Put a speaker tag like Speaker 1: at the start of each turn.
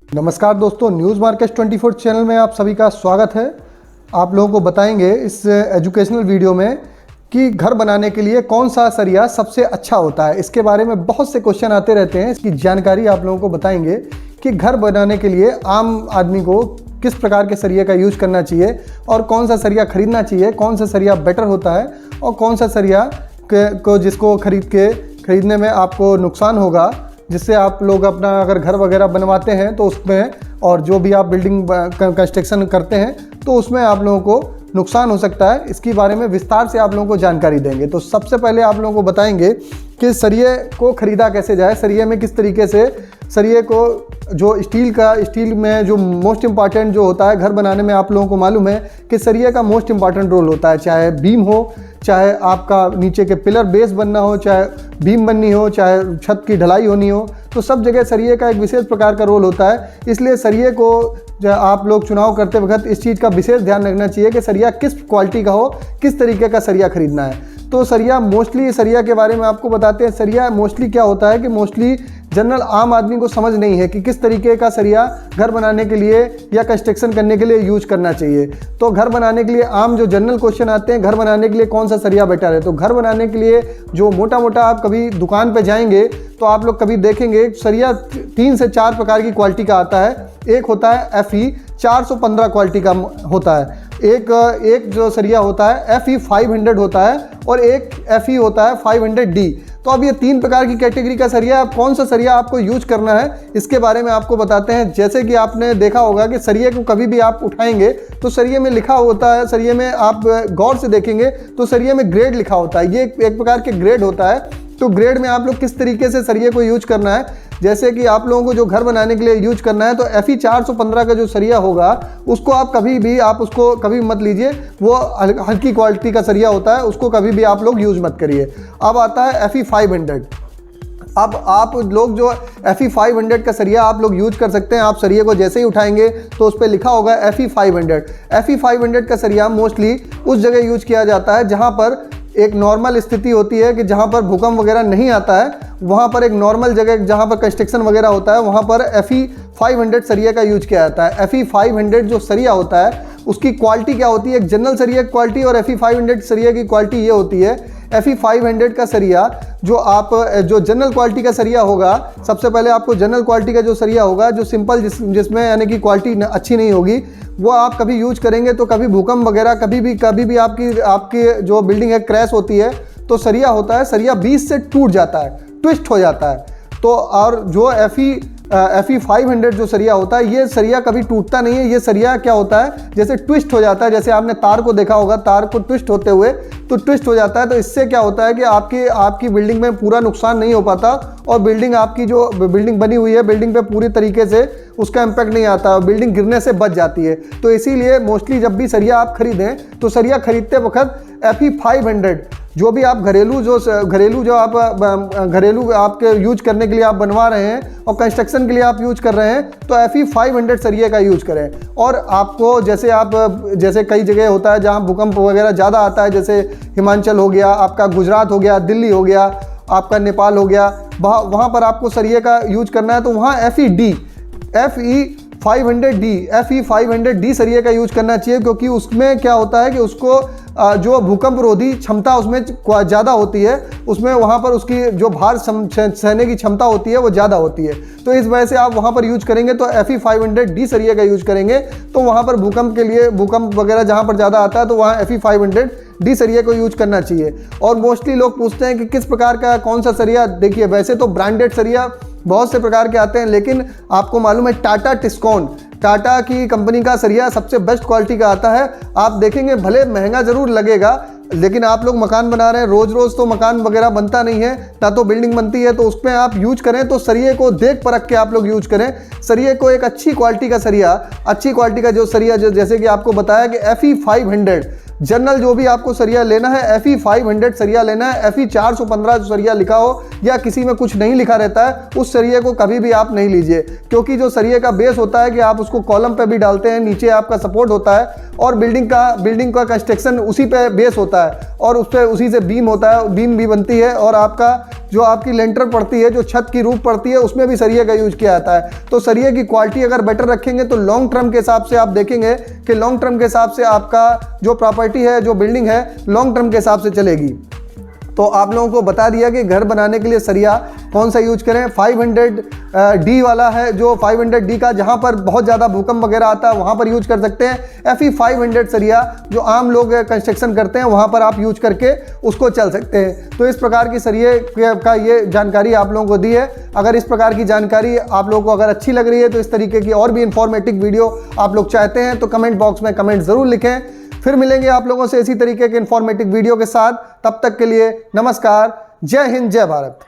Speaker 1: नमस्कार दोस्तों, news market 24 channel में आप सभी का स्वागत है। आप लोगों को बताएंगे इस एजुकेशनल वीडियो में कि घर बनाने के लिए कौन सा सरिया सबसे अच्छा होता है। इसके बारे में बहुत से क्वेश्चन आते रहते हैं। इसकी जानकारी आप लोगों को बताएंगे कि घर बनाने के लिए आम आदमी को किस प्रकार के सरिये का यूज करना चाहिए और कौन सा सरिया खरीदना चाहिए, कौन सा सरिया बेटर होता है और कौन सा सरिया को जिसको खरीदने में आपको नुकसान होगा, जिससे आप लोग अपना अगर घर वगैरह बनवाते हैं तो उसमें, और जो भी आप बिल्डिंग कंस्ट्रक्शन करते हैं तो उसमें आप लोगों को नुकसान हो सकता है। इसके बारे में विस्तार से आप लोगों को जानकारी देंगे। तो सबसे पहले आप लोगों को बताएंगे कि सरिये को ख़रीदा कैसे जाए, सरिये में किस तरीके से सरिये को, जो स्टील में जो मोस्ट इम्पॉर्टेंट जो होता है घर बनाने में, आप लोगों को मालूम है कि सरिये का मोस्ट इम्पॉर्टेंट रोल होता है। चाहे बीम हो, चाहे आपका नीचे के पिलर बेस बनना हो, चाहे बीम बननी हो, चाहे छत की ढलाई होनी हो, तो सब जगह सरिये का एक विशेष प्रकार का रोल होता है। इसलिए सरिये को आप लोग चुनाव करते वक्त इस चीज़ का विशेष ध्यान रखना चाहिए कि सरिया किस क्वालिटी का हो, किस तरीके का सरिया खरीदना है। तो सरिया के बारे में आपको बताते हैं। सरिया मोस्टली क्या होता है कि मोस्टली जनरल आम आदमी को समझ नहीं है कि किस तरीके का सरिया घर बनाने के लिए या कंस्ट्रक्शन करने के लिए यूज करना चाहिए। तो घर बनाने के लिए आम जो जनरल क्वेश्चन आते हैं, घर बनाने के लिए कौन सा सरिया बेटर है। तो घर बनाने के लिए जो मोटा मोटा आप कभी दुकान पे जाएंगे तो आप लोग कभी देखेंगे सरिया 3 से 4 प्रकार की क्वालिटी का आता है। एक होता है FE 415 क्वालिटी का होता है, एक जो सरिया होता है FE 500 होता है और एक FE होता है 500D। तो अब ये 3 प्रकार की कैटेगरी का सरिया, अब कौन सा सरिया आपको यूज करना है इसके बारे में आपको बताते हैं। जैसे कि आपने देखा होगा कि सरिये को कभी भी आप उठाएंगे तो सरिये में लिखा होता है, सरिये में आप गौर से देखेंगे तो सरिये में ग्रेड लिखा होता है। ये एक प्रकार के ग्रेड होता है। तो ग्रेड में आप लोग किस तरीके से सरिये को यूज करना है, जैसे कि आप लोगों को जो घर बनाने के लिए यूज करना है तो FE 415 का जो सरिया होगा उसको आप कभी मत लीजिए। वो हल्की क्वालिटी का सरिया होता है, उसको कभी भी आप लोग यूज मत करिए। अब आता है FE 500। अब आप लोग जो FE 500 का सरिया आप लोग यूज कर सकते हैं। आप सरिये को जैसे ही उठाएंगे तो उस पर लिखा होगा FE 500। FE 500 का सरिया मोस्टली उस जगह यूज किया जाता है जहां पर एक नॉर्मल स्थिति होती है कि जहां पर भूकंप वगैरह नहीं आता है, वहां पर एक नॉर्मल जगह जहां पर कंस्ट्रक्शन वगैरह होता है वहां पर FE 500 सरिया का यूज किया जाता है। FE 500 जो सरिया होता है उसकी क्वालिटी क्या होती है, एक जनरल सरिया की क्वालिटी और FE 500 सरिया की क्वालिटी ये होती है। FE 500 का सरिया जो जनरल क्वालिटी का सरिया होगा, सबसे पहले आपको जनरल क्वालिटी का जो सरिया होगा, जो सिंपल जिसमें यानी कि क्वालिटी अच्छी नहीं होगी, वो आप कभी यूज करेंगे तो कभी भूकंप वगैरह कभी भी आपकी जो बिल्डिंग है क्रैश होती है तो सरिया होता है, सरिया बीच से टूट जाता है, ट्विस्ट हो जाता है। तो और जो FE 500 जो सरिया होता है, ये सरिया कभी टूटता नहीं है। ये सरिया क्या होता है, जैसे ट्विस्ट हो जाता है। जैसे आपने तार को देखा होगा, तार को ट्विस्ट होते हुए तो ट्विस्ट हो जाता है। तो इससे क्या होता है कि आपकी बिल्डिंग में पूरा नुकसान नहीं हो पाता और बिल्डिंग, आपकी जो बिल्डिंग बनी हुई है, बिल्डिंग पे पूरी तरीके से उसका इम्पैक्ट नहीं आता और बिल्डिंग गिरने से बच जाती है। तो इसीलिए मोस्टली जब भी सरिया आप खरीदें तो सरिया खरीदते वक्त FE 500 जो भी आप घरेलू आपके यूज करने के लिए आप बनवा रहे हैं और कंस्ट्रक्शन के लिए आप यूज कर रहे हैं तो FE 500 सरिये का यूज करें। और आपको जैसे कई जगह होता है जहां भूकंप वगैरह ज़्यादा आता है, जैसे हिमाचल हो गया, आपका गुजरात हो गया, दिल्ली हो गया, आपका नेपाल हो गया, वहाँ पर आपको सरिये का यूज करना है तो वहाँ FE 500D सरिये का यूज करना चाहिए। क्योंकि उसमें क्या होता है कि उसको जो भूकंप रोधी क्षमता उसमें ज़्यादा होती है, उसमें वहाँ पर उसकी जो भार सहने की क्षमता होती है वो ज़्यादा होती है। तो इस वजह से आप वहाँ पर यूज करेंगे तो FE 500D सरिये का यूज करेंगे तो वहाँ पर भूकंप वगैरह जहाँ पर ज़्यादा आता है तो वहाँ FE 500D सरिये को यूज करना चाहिए। और मोस्टली लोग पूछते हैं कि किस प्रकार का कौन सा सरिया। देखिए, वैसे तो ब्रांडेड सरिया बहुत से प्रकार के आते हैं, लेकिन आपको मालूम है टाटा की कंपनी का सरिया सबसे बेस्ट क्वालिटी का आता है। आप देखेंगे भले महंगा ज़रूर लगेगा, लेकिन आप लोग मकान बना रहे हैं, रोज़ तो मकान वगैरह बनता नहीं है, ना तो बिल्डिंग बनती है, तो उसमें आप यूज करें तो सरिये को देख परख के आप लोग यूज करें। सरिये को एक अच्छी क्वालिटी का जो सरिया, जो जैसे कि आपको बताया कि FE 500 जनरल जो भी आपको सरिया लेना है, FE 500 सरिया लेना है। FE 415 जो सरिया लिखा हो या किसी में कुछ नहीं लिखा रहता है, उस सरिये को कभी भी आप नहीं लीजिए, क्योंकि जो सरिये का बेस होता है कि आप उसको कॉलम पे भी डालते हैं, नीचे आपका सपोर्ट होता है और बिल्डिंग का कंस्ट्रक्शन उसी पे बेस होता है और उस पे उसी से बीम होता है, बीम भी बनती है और आपका जो आपकी लेंटर पड़ती है, जो छत की रूफ पड़ती है, उसमें भी सरिये का यूज किया जाता है। तो सरिये की क्वालिटी अगर बेटर रखेंगे तो लॉन्ग टर्म के हिसाब से आप देखेंगे कि लॉन्ग टर्म के हिसाब से आपका जो प्रॉपर्टी है, जो बिल्डिंग है, लॉन्ग टर्म के हिसाब से चलेगी। तो आप लोगों को बता दिया कि घर बनाने के लिए सरिया कौन सा यूज करें। 500D वाला है, जो 500D का जहां पर बहुत ज़्यादा भूकंप वगैरह आता है वहां पर यूज कर सकते हैं। FE 500 सरिया जो आम लोग कंस्ट्रक्शन करते हैं वहां पर आप यूज करके उसको चल सकते हैं। तो इस प्रकार की सरिये का ये जानकारी आप लोगों को दी है। अगर इस प्रकार की जानकारी आप लोगों को अगर अच्छी लग रही है तो इस तरीके की और भी इंफॉर्मेटिव वीडियो आप लोग चाहते हैं तो कमेंट बॉक्स में कमेंट ज़रूर लिखें। फिर मिलेंगे आप लोगों से इसी तरीके के इंफॉर्मेटिव वीडियो के साथ। तब तक के लिए नमस्कार, जय हिंद, जय भारत।